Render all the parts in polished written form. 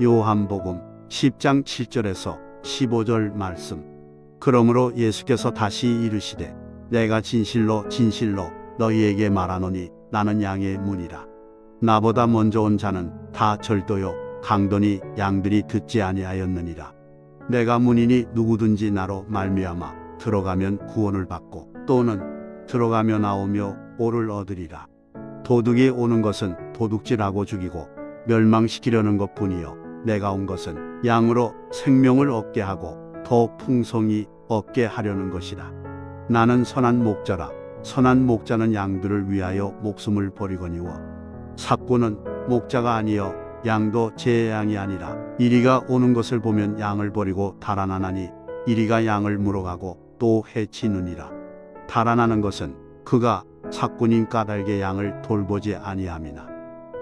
요한복음 10장 7절에서 15절 말씀. 그러므로 예수께서 다시 이르시되 내가 진실로 진실로 너희에게 말하노니 나는 양의 문이라. 나보다 먼저 온 자는 다 절도요 강도니 양들이 듣지 아니하였느니라. 내가 문이니 누구든지 나로 말미암아 들어가면 구원을 받고 또는 들어가며 나오며 오를 얻으리라. 도둑이 오는 것은 도둑질하고 죽이고 멸망시키려는 것뿐이요 내가 온 것은 양으로 생명을 얻게 하고 더 풍성히 얻게 하려는 것이라. 나는 선한 목자라. 선한 목자는 양들을 위하여 목숨을 버리거니와 삭구는 목자가 아니여 양도 제 양이 아니라 이리가 오는 것을 보면 양을 버리고 달아나나니 이리가 양을 물어가고 또 해치느니라. 달아나는 것은 그가 삭구님 까닭에 양을 돌보지 아니함이나.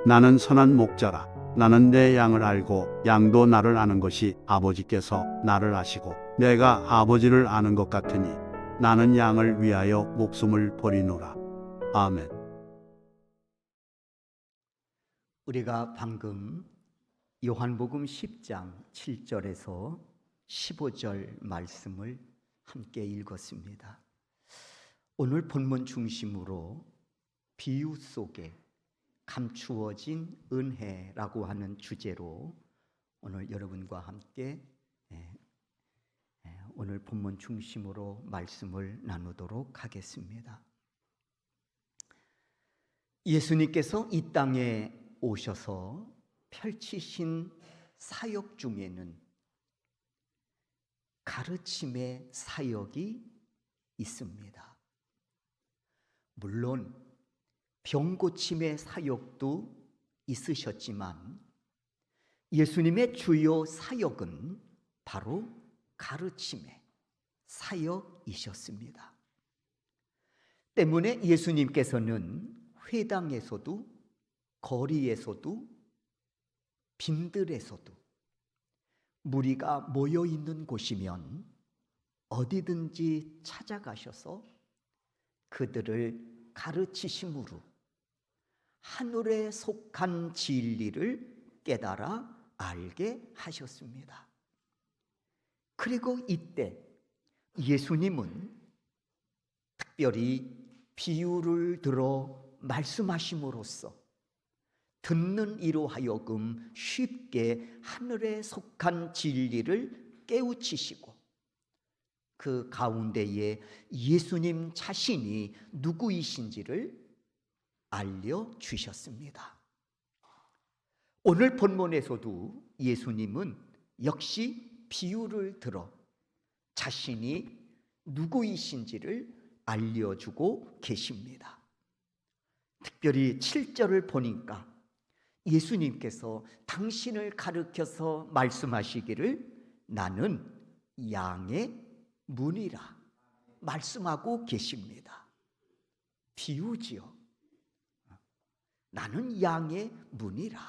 나는 선한 목자라. 나는 내 양을 알고 양도 나를 아는 것이 아버지께서 나를 아시고 내가 아버지를 아는 것 같으니 나는 양을 위하여 목숨을 버리노라. 아멘. 우리가 방금 요한복음 10장 7절에서 15절 말씀을 함께 읽었습니다. 오늘 본문 중심으로 비유 속에 감추어진 은혜라고 하는 주제로 오늘 여러분과 함께 오늘 본문 중심으로 말씀을 나누도록 하겠습니다. 예수님께서 이 땅에 오셔서 펼치신 사역 중에는 가르침의 사역이 있습니다. 물론 병고침의 사역도 있으셨지만 예수님의 주요 사역은 바로 가르침의 사역이셨습니다. 때문에 예수님께서는 회당에서도 거리에서도 빈들에서도 무리가 모여 있는 곳이면 어디든지 찾아가셔서 그들을 가르치심으로 하늘에 속한 진리를 깨달아 알게 하셨습니다. 그리고 이때 예수님은 특별히 비유를 들어 말씀하심으로써 듣는 이로 하여금 쉽게 하늘에 속한 진리를 깨우치시고 그 가운데에 예수님 자신이 누구이신지를 알려주셨습니다. 오늘 본문에서도 예수님은 역시 비유를 들어 자신이 누구이신지를 알려주고 계십니다. 특별히 7절을 보니까 예수님께서 당신을 가르쳐서 말씀하시기를 나는 양의 문이라 말씀하고 계십니다. 비유지요. 나는 양의 문이라.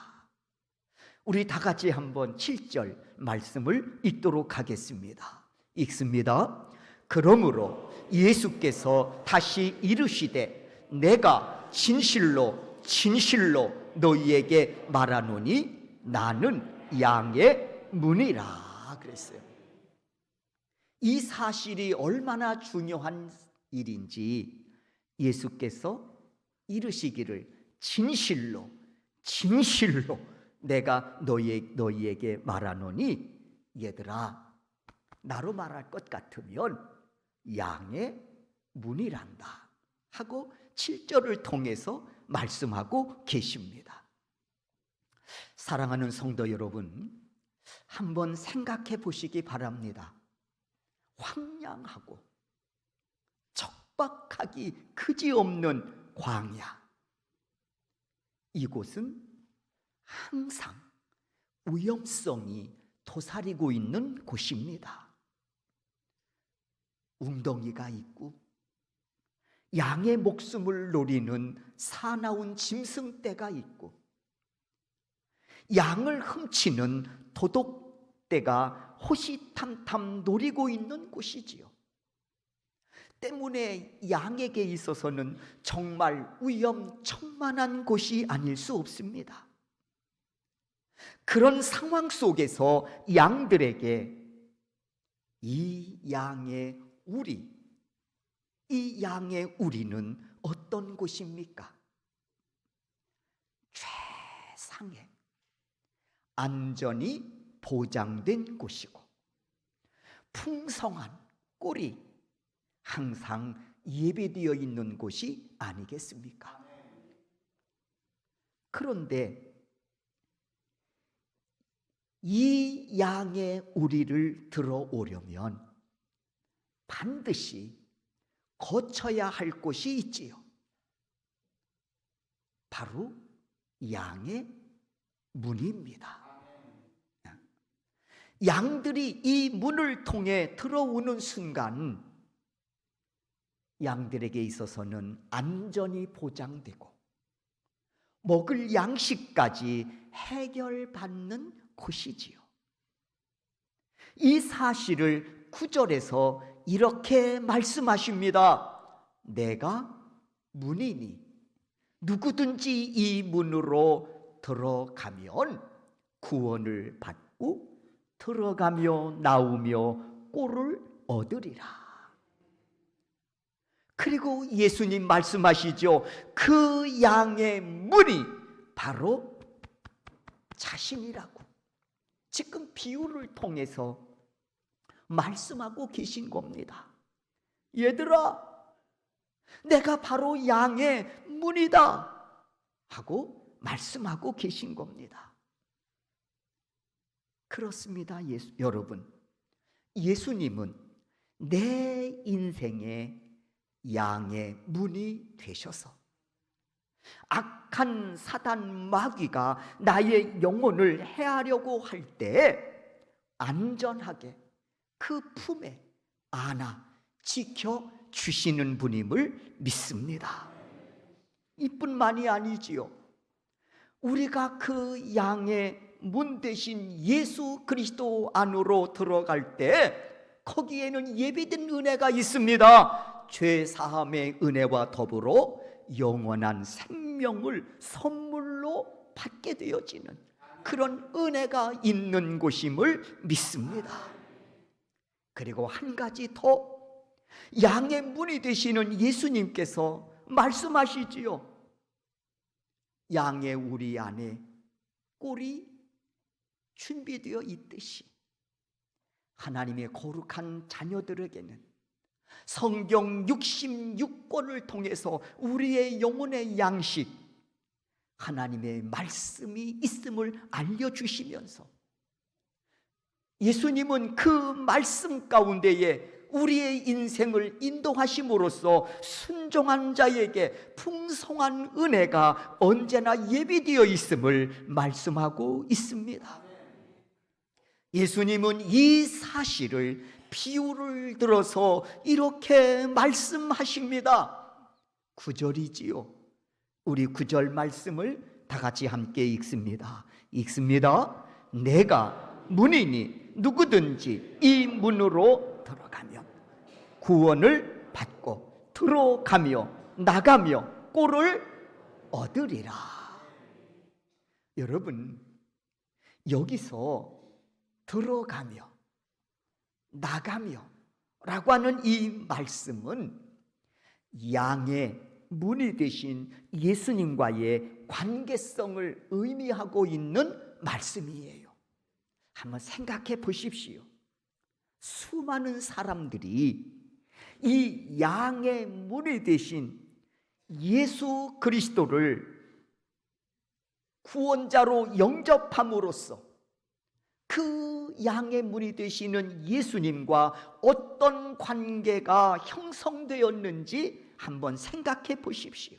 우리 다 같이 한번 7절 말씀을 읽도록 하겠습니다. 읽습니다. 그러므로 예수께서 다시 이르시되 내가 진실로 진실로 너희에게 말하노니 나는 양의 문이라 그랬어요. 이 사실이 얼마나 중요한 일인지 예수께서 이르시기를 진실로 진실로 내가 너희에게 말하노니 얘들아 나로 말할 것 같으면 양의 문이란다 하고 7절을 통해서 말씀하고 계십니다. 사랑하는 성도 여러분, 한번 생각해 보시기 바랍니다. 황량하고 척박하기 그지없는 광야, 이곳은 항상 위험성이 도사리고 있는 곳입니다. 웅덩이가 있고 양의 목숨을 노리는 사나운 짐승떼가 있고 양을 훔치는 도둑떼가 호시탐탐 노리고 있는 곳이지요. 때문에 양에게 있어서는 정말 위험천만한 곳이 아닐 수 없습니다. 그런 상황 속에서 양들에게 이 양의 우리, 이 양의 우리는 어떤 곳입니까? 최상의 안전이 보장된 곳이고 풍성한 꿀이 항상 예배되어 있는 곳이 아니겠습니까? 그런데 이 양의 우리를 들어오려면 반드시 거쳐야 할 곳이 있지요. 바로 양의 문입니다. 양들이 이 문을 통해 들어오는 순간 양들에게 있어서는 안전이 보장되고 먹을 양식까지 해결받는 곳이지요. 이 사실을 9절에서 이렇게 말씀하십니다. 내가 문이니 누구든지 이 문으로 들어가면 구원을 받고 들어가며 나오며 꼴을 얻으리라. 그리고 예수님 말씀하시죠. 그 양의 문이 바로 자신이라고 지금 비유를 통해서 말씀하고 계신 겁니다. 얘들아, 내가 바로 양의 문이다 하고 말씀하고 계신 겁니다. 그렇습니다. 여러분, 예수님은 내 인생의 양의 문이 되셔서 악한 사단 마귀가 나의 영혼을 해하려고 할 때 안전하게 그 품에 안아 지켜 주시는 분임을 믿습니다. 이뿐만이 아니지요. 우리가 그 양의 문 대신 예수 그리스도 안으로 들어갈 때 거기에는 예비된 은혜가 있습니다. 죄 사함의 은혜와 더불어 영원한 생명을 선물로 받게 되어지는 그런 은혜가 있는 곳임을 믿습니다. 그리고 한 가지 더, 양의 문이 되시는 예수님께서 말씀하시지요. 양의 우리 안에 꼴이 준비되어 있듯이 하나님의 거룩한 자녀들에게는 성경 66권을 통해서 우리의 영혼의 양식, 하나님의 말씀이 있음을 알려주시면서 예수님은 그 말씀 가운데에 우리의 인생을 인도하심으로써 순종한 자에게 풍성한 은혜가 언제나 예비되어 있음을 말씀하고 있습니다. 예수님은 이 사실을 비유를 들어서 이렇게 말씀하십니다. 9절이지요. 우리 9절 말씀을 다 같이 함께 읽습니다. 내가 문이니 누구든지 이 문으로 들어가며 구원을 받고 들어가며 나가며 꼴을 얻으리라. 여러분, 여기서 들어가며 나가며 라고 하는 이 말씀은 양의 문이 되신 예수님과의 관계성을 의미하고 있는 말씀이에요. 한번 생각해 보십시오. 수많은 사람들이 이 양의 문이 되신 예수 그리스도를 구원자로 영접함으로써 그 양의 문이 되시는 예수님과 어떤 관계가 형성되었는지 한번 생각해 보십시오.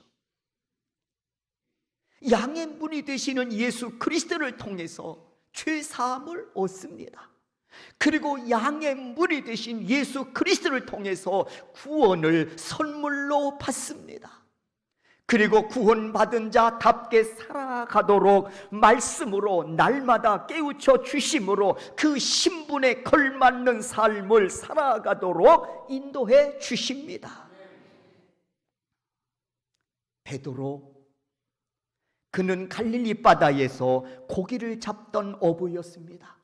양의 문이 되시는 예수 그리스도를 통해서 죄 사함을 얻습니다. 그리고 양의 문이 되신 예수 그리스도를 통해서 구원을 선물로 받습니다. 그리고 구원받은 자답게 살아가도록 말씀으로 날마다 깨우쳐 주심으로 그 신분에 걸맞는 삶을 살아가도록 인도해 주십니다. 베드로 그는 갈릴리 바다에서 고기를 잡던 어부였습니다.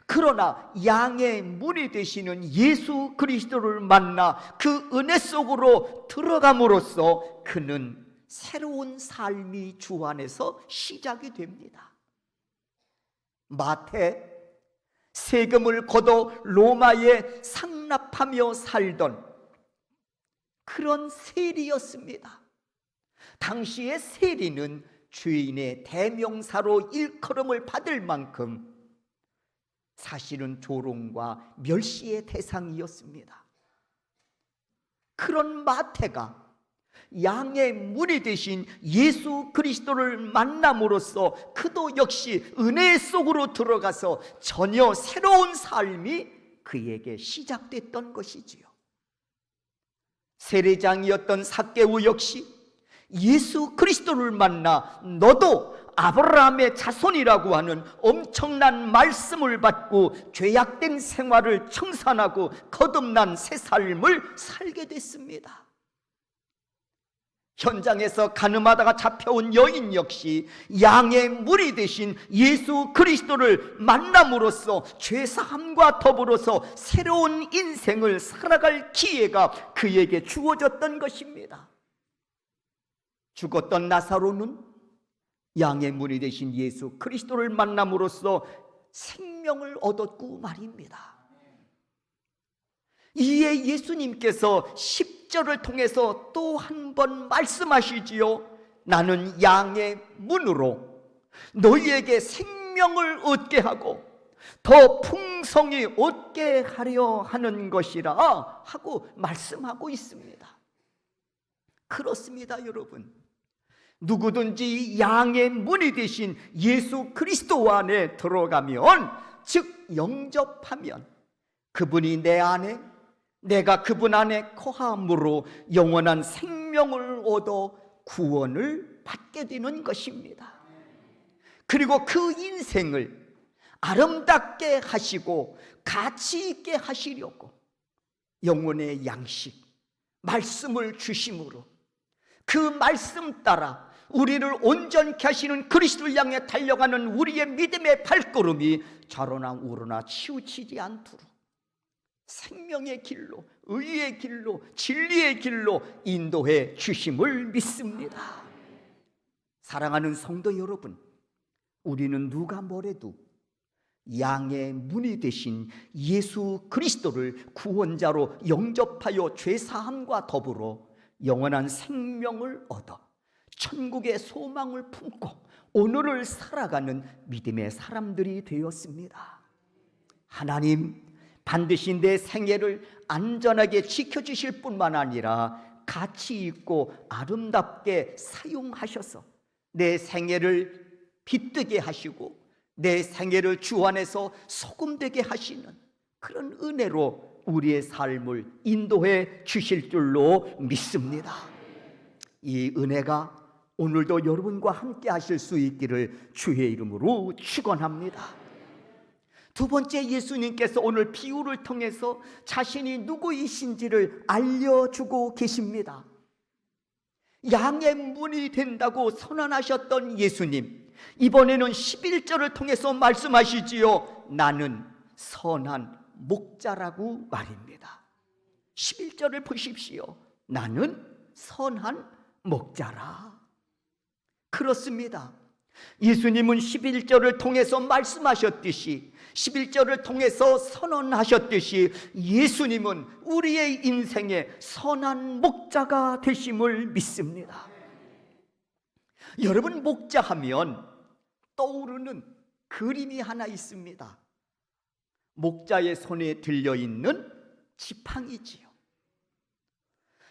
그러나 양의 문이 되시는 예수 그리스도를 만나 그 은혜 속으로 들어감으로써 그는 새로운 삶이 주 안에서 시작이 됩니다. 마태, 세금을 걷어 로마에 상납하며 살던 그런 세리였습니다. 당시의 세리는 죄인의 대명사로 일컬음을 받을 만큼 사실은 조롱과 멸시의 대상이었습니다. 그런 마태가 양의 문이 되신 예수 그리스도를 만남으로써 그도 역시 은혜 속으로 들어가서 전혀 새로운 삶이 그에게 시작됐던 것이지요. 세례장이었던 삭개오 역시 예수 그리스도를 만나 너도 아브라함의 자손이라고 하는 엄청난 말씀을 받고 죄악된 생활을 청산하고 거듭난 새 삶을 살게 됐습니다. 현장에서 가늠하다가 잡혀온 여인 역시 양의 물이 되신 예수 그리스도를 만남으로써 죄사함과 더불어서 새로운 인생을 살아갈 기회가 그에게 주어졌던 것입니다. 죽었던 나사로는 양의 문이 되신 예수 그리스도를 만남으로써 생명을 얻었고 말입니다. 이에 예수님께서 10절을 통해서 또 한 번 말씀하시지요. 나는 양의 문으로 너희에게 생명을 얻게 하고 더 풍성히 얻게 하려 하는 것이라 하고 말씀하고 있습니다. 그렇습니다, 여러분. 누구든지 양의 문이 되신 예수 그리스도 안에 들어가면, 즉 영접하면 그분이 내 안에, 내가 그분 안에 거함으로 영원한 생명을 얻어 구원을 받게 되는 것입니다. 그리고 그 인생을 아름답게 하시고 가치 있게 하시려고 영혼의 양식, 말씀을 주심으로 그 말씀 따라 우리를 온전케 하시는 그리스도를 향해 달려가는 우리의 믿음의 발걸음이 좌로나 우로나 치우치지 않도록 생명의 길로, 의의 길로, 진리의 길로 인도해 주심을 믿습니다. 사랑하는 성도 여러분, 우리는 누가 뭐래도 양의 문이 되신 예수 그리스도를 구원자로 영접하여 죄사함과 더불어 영원한 생명을 얻어 천국의 소망을 품고 오늘을 살아가는 믿음의 사람들이 되었습니다. 하나님 반드시 내 생애를 안전하게 지켜주실 뿐만 아니라 가치 있고 아름답게 사용하셔서 내 생애를 빛되게 하시고 내 생애를 주 안에서 소금되게 하시는 그런 은혜로 우리의 삶을 인도해 주실 줄로 믿습니다. 이 은혜가 오늘도 여러분과 함께 하실 수 있기를 주의 이름으로 축원합니다. 두 번째, 예수님께서 오늘 비유를 통해서 자신이 누구이신지를 알려주고 계십니다. 양의 문이 된다고 선언하셨던 예수님, 이번에는 11절을 통해서 말씀하시지요. 나는 선한 목자라고 말입니다. 11절을 보십시오. 나는 선한 목자라. 그렇습니다. 예수님은 11절을 통해서 말씀하셨듯이, 11절을 통해서 선언하셨듯이 예수님은 우리의 인생에 선한 목자가 되심을 믿습니다. 여러분, 목자하면 떠오르는 그림이 하나 있습니다. 목자의 손에 들려있는 지팡이지요.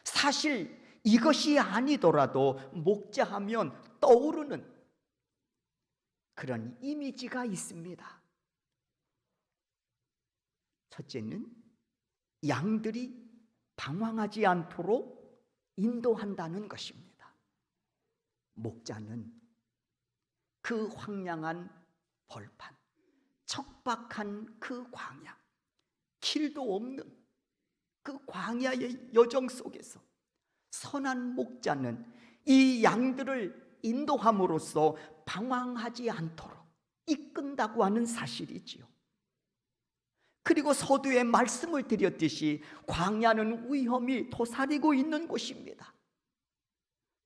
사실 이것이 아니더라도 목자하면 떠오르는 그런 이미지가 있습니다. 첫째는 양들이 방황하지 않도록 인도한다는 것입니다. 목자는 그 황량한 벌판, 척박한 그 광야, 길도 없는 그 광야의 여정 속에서 선한 목자는 이 양들을 인도함으로써 방황하지 않도록 이끈다고 하는 사실이지요. 그리고 서두에 말씀을 드렸듯이 광야는 위험이 도사리고 있는 곳입니다.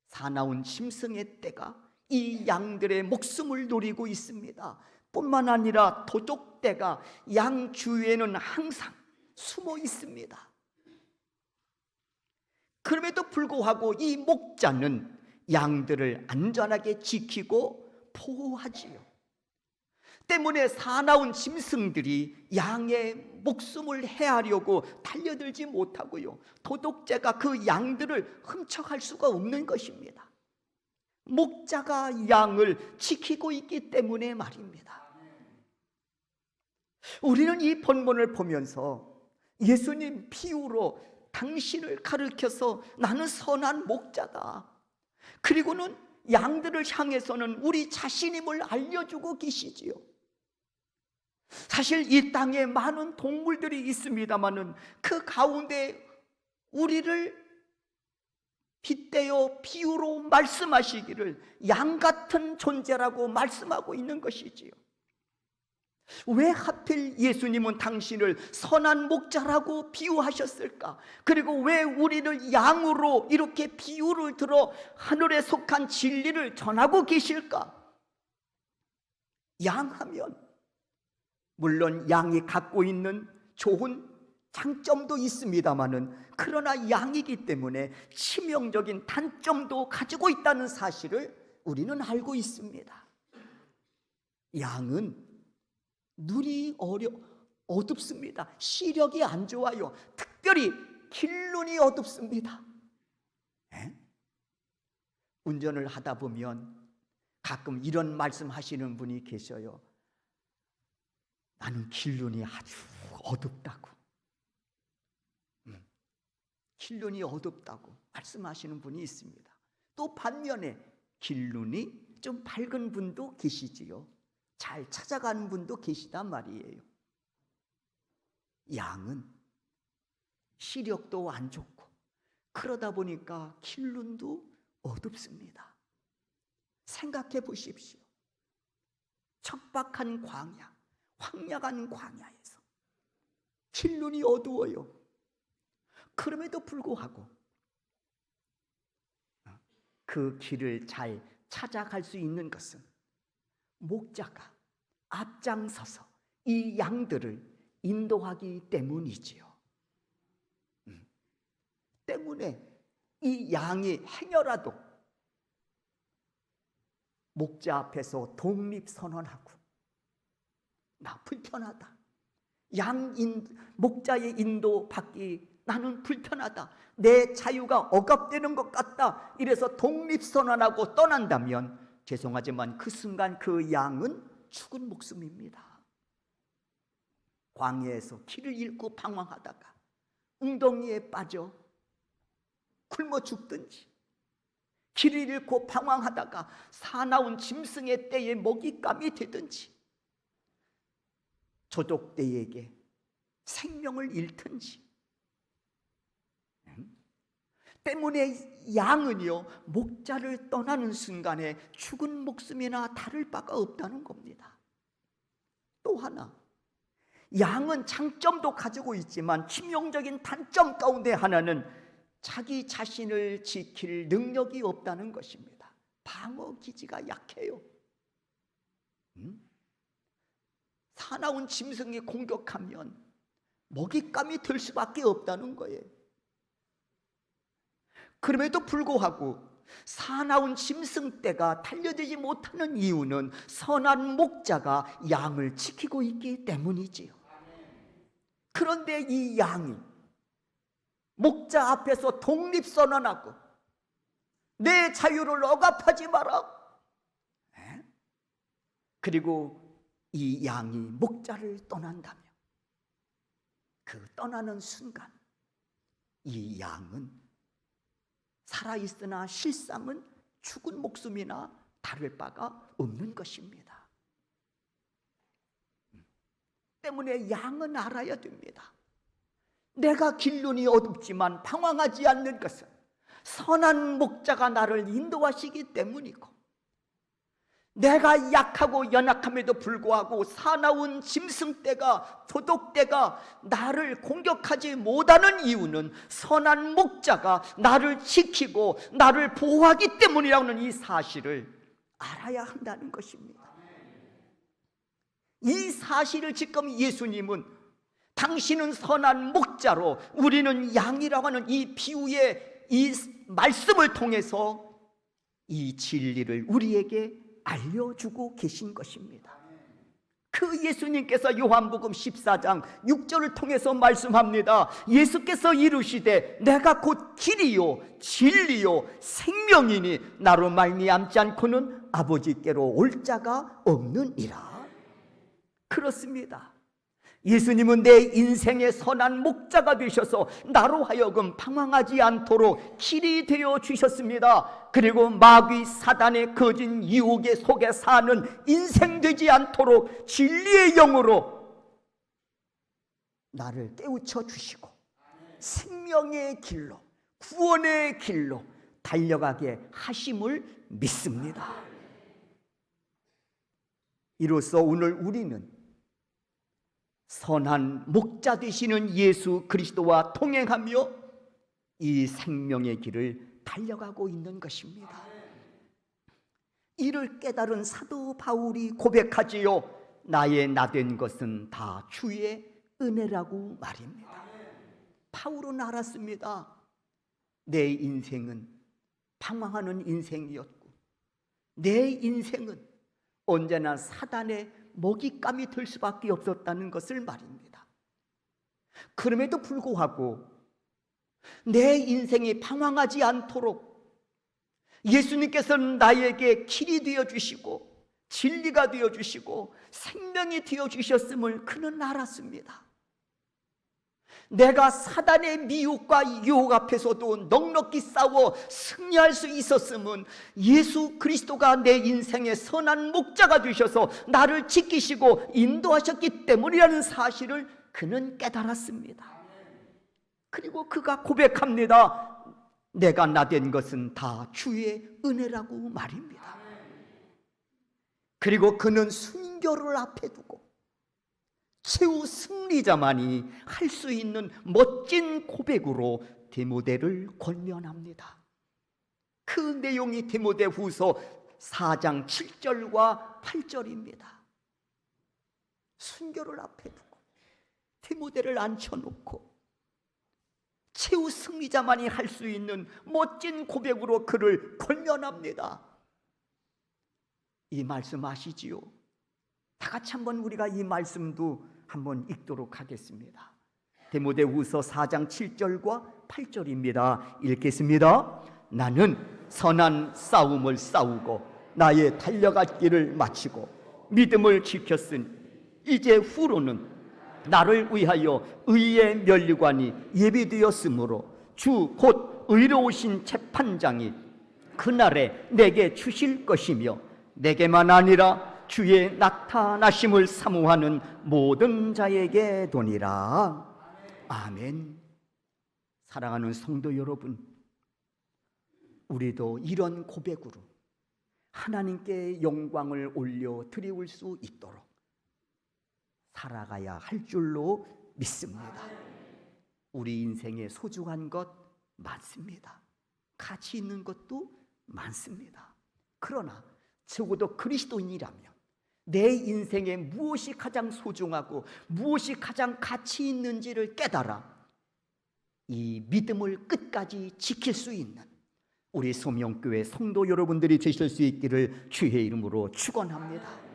사나운 짐승의 떼가 이 양들의 목숨을 노리고 있습니다. 뿐만 아니라 도적떼가 양 주위에는 항상 숨어 있습니다. 그럼에도 불구하고 이 목자는 양들을 안전하게 지키고 보호하지요. 때문에 사나운 짐승들이 양의 목숨을 해하려고 달려들지 못하고요, 도둑새가 그 양들을 훔쳐갈 수가 없는 것입니다. 목자가 양을 지키고 있기 때문에 말입니다. 우리는 이 본문을 보면서 예수님 비유로 당신을 가르쳐서 나는 선한 목자다, 그리고는 양들을 향해서는 우리 자신임을 알려주고 계시지요. 사실 이 땅에 많은 동물들이 있습니다마는 그 가운데 우리를 빗대어 비유로 말씀하시기를 양 같은 존재라고 말씀하고 있는 것이지요. 왜 하필 예수님은 당신을 선한 목자라고 비유하셨을까? 그리고 왜 우리를 양으로 이렇게 비유를 들어 하늘에 속한 진리를 전하고 계실까? 양하면 물론 양이 갖고 있는 좋은 장점도 있습니다마는, 그러나 양이기 때문에 치명적인 단점도 가지고 있다는 사실을 우리는 알고 있습니다. 양은 눈이 어둡습니다. 시력이 안 좋아요. 특별히 길눈이 어둡습니다. 운전을 하다 보면 가끔 이런 말씀 하시는 분이 계셔요. 나는 길눈이 아주 어둡다고. 길눈이 어둡다고 말씀하시는 분이 있습니다. 또 반면에 길눈이 좀 밝은 분도 계시지요. 잘 찾아가는 분도 계시단 말이에요. 양은 시력도 안 좋고 그러다 보니까 길눈도 어둡습니다. 생각해 보십시오. 척박한 광야, 황량한 광야에서 길눈이 어두워요. 그럼에도 불구하고 그 길을 잘 찾아갈 수 있는 것은 목자가 앞장서서 이 양들을 인도하기 때문이지요. 때문에 이 양이 행여라도 목자 앞에서 독립선언하고 나 불편하다, 목자의 인도받기 나는 불편하다, 내 자유가 억압되는 것 같다, 이래서 독립선언하고 떠난다면 죄송하지만 그 순간 그 양은 죽은 목숨입니다. 광야에서 길을 잃고 방황하다가 웅덩이에 빠져 굶어 죽든지, 길을 잃고 방황하다가 사나운 짐승의 떼에 먹잇감이 되든지, 조독대에게 생명을 잃든지, 때문에 양은요, 목자를 떠나는 순간에 죽은 목숨이나 다를 바가 없다는 겁니다. 또 하나, 양은 장점도 가지고 있지만 치명적인 단점 가운데 하나는 자기 자신을 지킬 능력이 없다는 것입니다. 방어 기지가 약해요. 사나운 짐승이 공격하면 먹잇감이 될 수밖에 없다는 거예요. 그럼에도 불구하고 사나운 짐승떼가 달려들지 못하는 이유는 선한 목자가 양을 지키고 있기 때문이지요. 그런데 이 양이 목자 앞에서 독립선언하고 내 자유를 억압하지 마라, 그리고 이 양이 목자를 떠난다면 그 떠나는 순간 이 양은 살아있으나 실상은 죽은 목숨이나 다를 바가 없는 것입니다. 때문에 양은 알아야 됩니다. 내가 길눈이 어둡지만 방황하지 않는 것은 선한 목자가 나를 인도하시기 때문이고, 내가 약하고 연약함에도 불구하고 사나운 짐승떼가 도둑떼가 나를 공격하지 못하는 이유는 선한 목자가 나를 지키고 나를 보호하기 때문이라는 이 사실을 알아야 한다는 것입니다. 이 사실을 지금 예수님은 당신은 선한 목자로 우리는 양이라고 하는 이 비유의 이 말씀을 통해서 이 진리를 우리에게 알려주고 계신 것입니다. 그 예수님께서 요한복음 14장 6절을 통해서 말씀합니다. 예수께서 이르시되 내가 곧 길이요 진리요 생명이니 나로 말미암지 않고는 아버지께로 올 자가 없느니라. 그렇습니다. 예수님은 내 인생의 선한 목자가 되셔서 나로 하여금 방황하지 않도록 길이 되어 주셨습니다. 그리고 마귀 사단의 거짓 유혹의 속에 사는 인생 되지 않도록 진리의 영으로 나를 깨우쳐 주시고 생명의 길로 구원의 길로 달려가게 하심을 믿습니다. 이로써 오늘 우리는 선한 목자 되시는 예수 그리스도와 동행하며 이 생명의 길을 달려가고 있는 것입니다. 이를 깨달은 사도 바울이 고백하지요. 나의 나된 것은 다 주의 은혜라고 말입니다. 바울은 알았습니다. 내 인생은 방황하는 인생이었고 내 인생은 언제나 사단의 먹잇감이 될 수밖에 없었다는 것을 말입니다. 그럼에도 불구하고 내 인생이 방황하지 않도록 예수님께서는 나에게 길이 되어주시고 진리가 되어주시고 생명이 되어주셨음을 그는 알았습니다. 내가 사단의 미혹과 유혹 앞에서도 넉넉히 싸워 승리할 수 있었음은 예수 그리스도가 내 인생의 선한 목자가 되셔서 나를 지키시고 인도하셨기 때문이라는 사실을 그는 깨달았습니다. 그리고 그가 고백합니다. 내가 나된 것은 다 주의 은혜라고 말입니다. 그리고 그는 순교를 앞에 두고 최후 승리자만이 할 수 있는 멋진 고백으로 디모데를 권면합니다. 그 내용이 디모데후서 4장 7절과 8절입니다. 순교를 앞에 두고 디모데를 앉혀놓고 최후 승리자만이 할 수 있는 멋진 고백으로 그를 권면합니다. 이 말씀 아시지요? 다 같이 한번 우리가 이 말씀도 한번 읽도록 하겠습니다. 디모데후서 4장 7절과 8절입니다. 읽겠습니다. 나는 선한 싸움을 싸우고 나의 달려갈 길을 마치고 믿음을 지켰으니 이제 후로는 나를 위하여 의의 면류관이 예비되었으므로 주 곧 의로우신 재판장이 그날에 내게 주실 것이며 내게만 아니라 주의 나타나심을 사모하는 모든 자에게 도니라. 아멘. 사랑하는 성도 여러분, 우리도 이런 고백으로 하나님께 영광을 올려 드릴 수 있도록 살아가야 할 줄로 믿습니다. 우리 인생에 소중한 것 많습니다. 가치 있는 것도 많습니다. 그러나 적어도 그리스도인이라면 내 인생에 무엇이 가장 소중하고 무엇이 가장 가치 있는지를 깨달아 이 믿음을 끝까지 지킬 수 있는 우리 소명교회 성도 여러분들이 되실 수 있기를 주의 이름으로 축원합니다.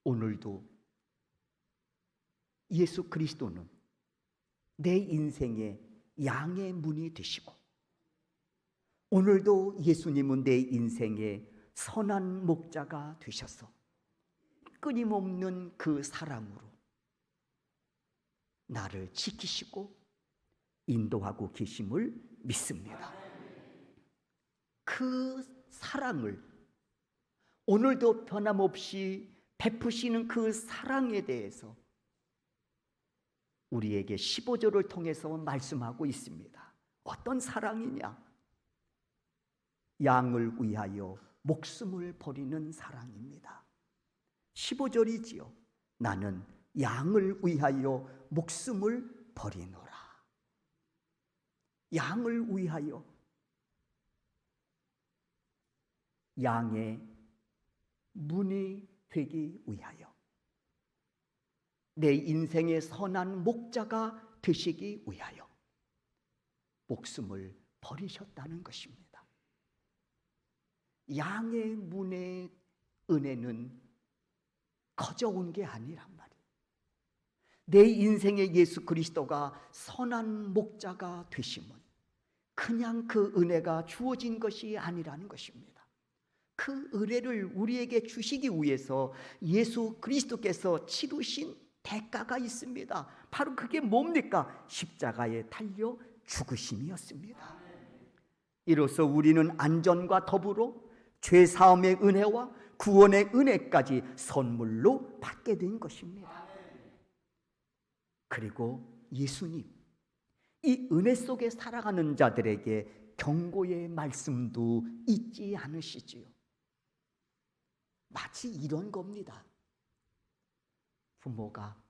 오늘도 예수 그리스도는 내 인생의 양의 문이 되시고 오늘도 예수님은 내 인생의 선한 목자가 되셔서 끊임없는 그 사랑으로 나를 지키시고 인도하고 계심을 믿습니다. 그 사랑을 오늘도 변함없이 베푸시는 그 사랑에 대해서 우리에게 15절을 통해서 말씀하고 있습니다. 어떤 사랑이냐? 양을 위하여 목숨을 버리는 사랑입니다. 15절이지요. 나는 양을 위하여 목숨을 버리노라. 양을 위하여, 양의 문이 되기 위하여, 내 인생의 선한 목자가 되시기 위하여 목숨을 버리셨다는 것입니다. 양의 문의 은혜는 거저온 게 아니란 말이에요. 내 인생의 예수 그리스도가 선한 목자가 되심은 그냥 그 은혜가 주어진 것이 아니라는 것입니다. 그 은혜를 우리에게 주시기 위해서 예수 그리스도께서 치르신 대가가 있습니다. 바로 그게 뭡니까? 십자가에 달려 죽으심이었습니다. 이로써 우리는 안전과 더불어 죄사함의 은혜와 구원의 은혜까지 선물로 받게 된 것입니다. 그리고 예수님, 이 은혜 속에 살아가는 자들에게 경고의 말씀도 잊지 않으시지요. 마치 이런 겁니다. 부모가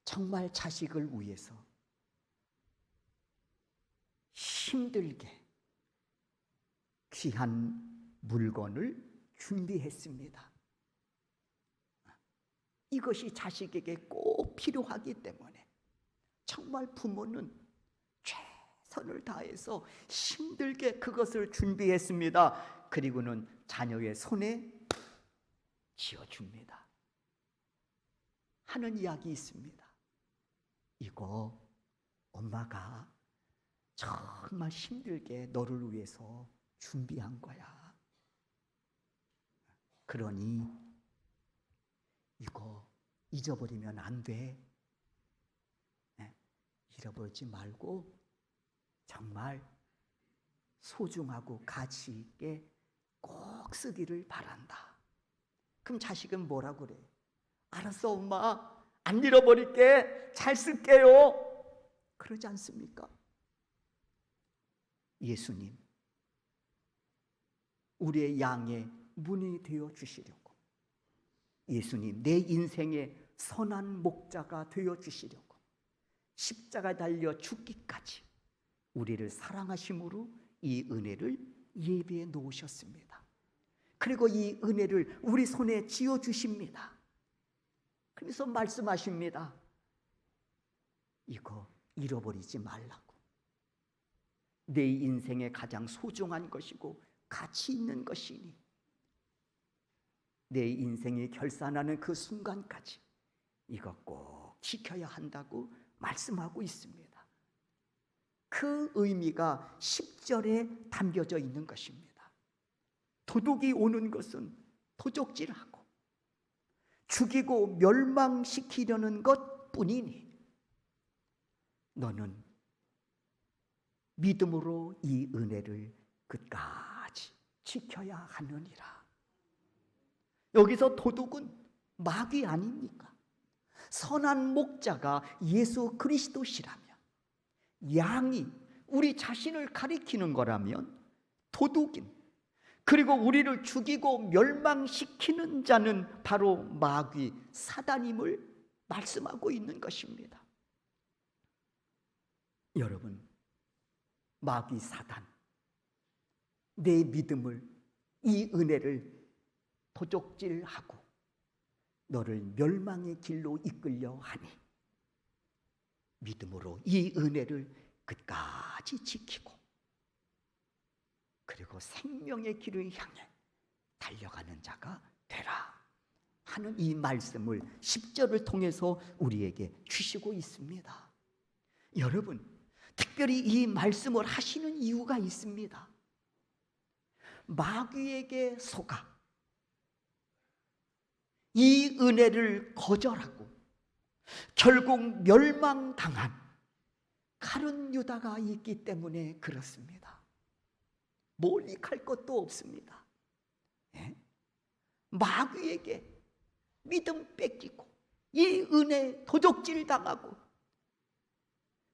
정말 자식을 위해서 힘들게 귀한 물건을 준비했습니다. 이것이 자식에게 꼭 필요하기 때문에 정말 부모는 최선을 다해서 힘들게 그것을 준비했습니다. 그리고는 자녀의 손에 쥐어줍니다. 하는 이야기 있습니다. 이거 엄마가 정말 힘들게 너를 위해서 준비한 거야. 그러니 이거 잊어버리면 안 돼. 잃어버리지 말고 정말 소중하고 가치 있게 꼭 쓰기를 바란다. 그럼 자식은 뭐라고 그래? 알았어 엄마, 안 잃어버릴게, 잘 쓸게요. 그러지 않습니까? 예수님, 우리의 양의 문이 되어 주시려고, 예수님 내 인생의 선한 목자가 되어 주시려고 십자가 달려 죽기까지 우리를 사랑하심으로 이 은혜를 예비해 놓으셨습니다. 그리고 이 은혜를 우리 손에 쥐어 주십니다. 그래서 말씀하십니다. 이거 잃어버리지 말라고. 내 인생에 가장 소중한 것이고 가치 있는 것이니 내 인생이 결산하는 그 순간까지 이거 꼭 지켜야 한다고 말씀하고 있습니다. 그 의미가 10절에 담겨져 있는 것입니다. 도둑이 오는 것은 도적질하고 죽이고 멸망시키려는 것뿐이니 너는 믿음으로 이 은혜를 끝까지 지켜야 하느니라. 여기서 도둑은 마귀 아닙니까? 선한 목자가 예수 그리스도시라면, 양이 우리 자신을 가리키는 거라면 도둑인, 그리고 우리를 죽이고 멸망시키는 자는 바로 마귀 사단임을 말씀하고 있는 것입니다. 여러분, 마귀 사단, 내 믿음을, 이 은혜를 도적질하고 너를 멸망의 길로 이끌려 하니 믿음으로 이 은혜를 끝까지 지키고 그리고 생명의 길을 향해 달려가는 자가 되라 하는 이 말씀을 10절을 통해서 우리에게 주시고 있습니다. 여러분, 특별히 이 말씀을 하시는 이유가 있습니다. 마귀에게 속아 이 은혜를 거절하고 결국 멸망당한 가룟 유다가 있기 때문에 그렇습니다. 멀리 갈 것도 없습니다. 마귀에게 믿음 뺏기고 이 은혜 도적질 당하고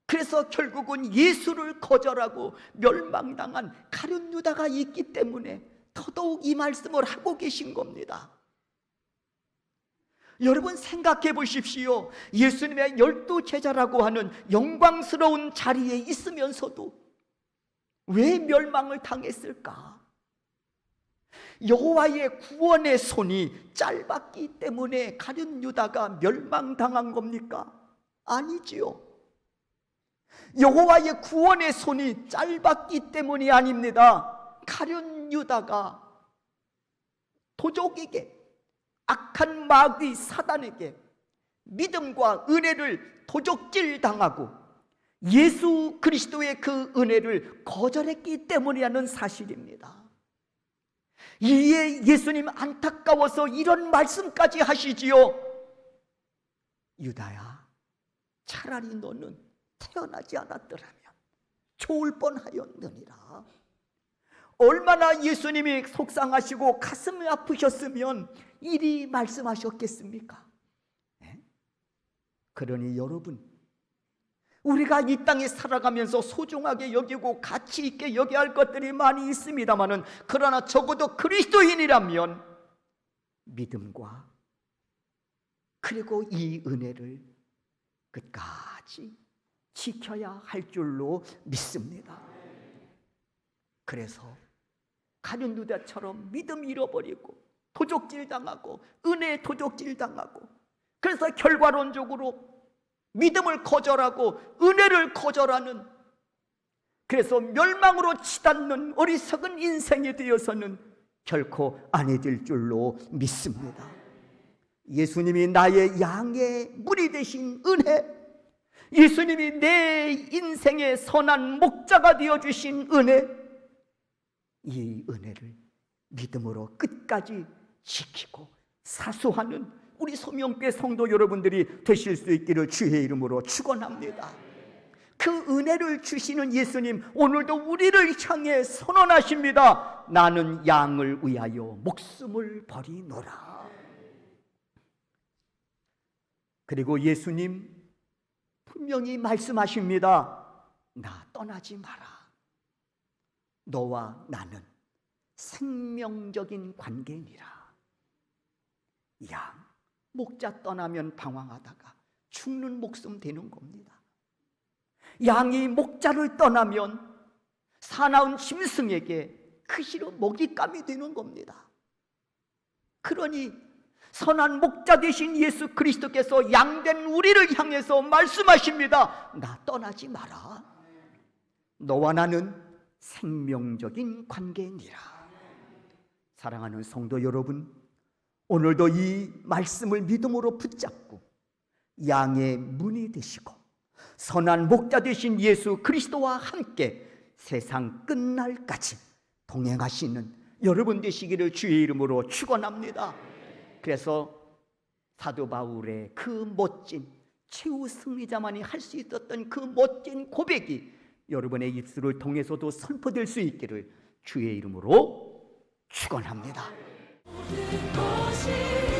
그래서 결국은 예수를 거절하고 멸망당한 가룟 유다가 있기 때문에 더더욱 이 말씀을 하고 계신 겁니다. 여러분 생각해 보십시오. 예수님의 12제자라고 하는 영광스러운 자리에 있으면서도 왜 멸망을 당했을까? 여호와의 구원의 손이 짧았기 때문에 가룟 유다가 멸망당한 겁니까? 아니지요. 여호와의 구원의 손이 짧았기 때문이 아닙니다. 가룟 유다가 도적에게, 악한 마귀 사단에게 믿음과 은혜를 도적질 당하고 예수 그리스도의 그 은혜를 거절했기 때문이라는 사실입니다. 이에 예수님 안타까워서 이런 말씀까지 하시지요. 유다야, 차라리 너는 태어나지 않았더라면 좋을 뻔하였느니라. 얼마나 예수님이 속상하시고 가슴이 아프셨으면 이리 말씀하셨겠습니까? 네? 그러니 여러분, 우리가 이 땅에 살아가면서 소중하게 여기고 가치 있게 여겨야 할 것들이 많이 있습니다마는, 그러나 적어도 그리스도인이라면 믿음과 그리고 이 은혜를 끝까지 지켜야 할 줄로 믿습니다. 그래서 가룟 유다처럼 믿음 잃어버리고 도적질 당하고 은혜 도적질 당하고, 그래서 결과론적으로 믿음을 거절하고 은혜를 거절하는, 그래서 멸망으로 치닫는 어리석은 인생이 되어서는 결코 아니 될 줄로 믿습니다. 예수님이 나의 양의 문이 되신 은혜, 예수님이 내 인생의 선한 목자가 되어주신 은혜, 이 은혜를 믿음으로 끝까지 지키고 사수하는 우리 소명교회 성도 여러분들이 되실 수 있기를 주의 이름으로 축원합니다. 그 은혜를 주시는 예수님, 오늘도 우리를 향해 선언하십니다. 나는 양을 위하여 목숨을 버리노라. 그리고 예수님 분명히 말씀하십니다. 나 떠나지 마라. 너와 나는 생명적인 관계니라. 양, 목자 떠나면 방황하다가 죽는 목숨 되는 겁니다. 양이 목자를 떠나면 사나운 짐승에게 그시로 먹잇감이 되는 겁니다. 그러니 선한 목자 되신 예수 그리스도께서 양된 우리를 향해서 말씀하십니다. 나 떠나지 마라. 너와 나는 생명적인 관계니라. 사랑하는 성도 여러분, 오늘도 이 말씀을 믿음으로 붙잡고 양의 문이 되시고 선한 목자 되신 예수 그리스도와 함께 세상 끝날까지 동행하시는 여러분 되시기를 주의 이름으로 축원합니다. 그래서 사도 바울의 그 멋진 최후 승리자만이 할 수 있었던 그 멋진 고백이 여러분의 입술을 통해서도 선포될 수 있기를 주의 이름으로 축원합니다. 모든 것이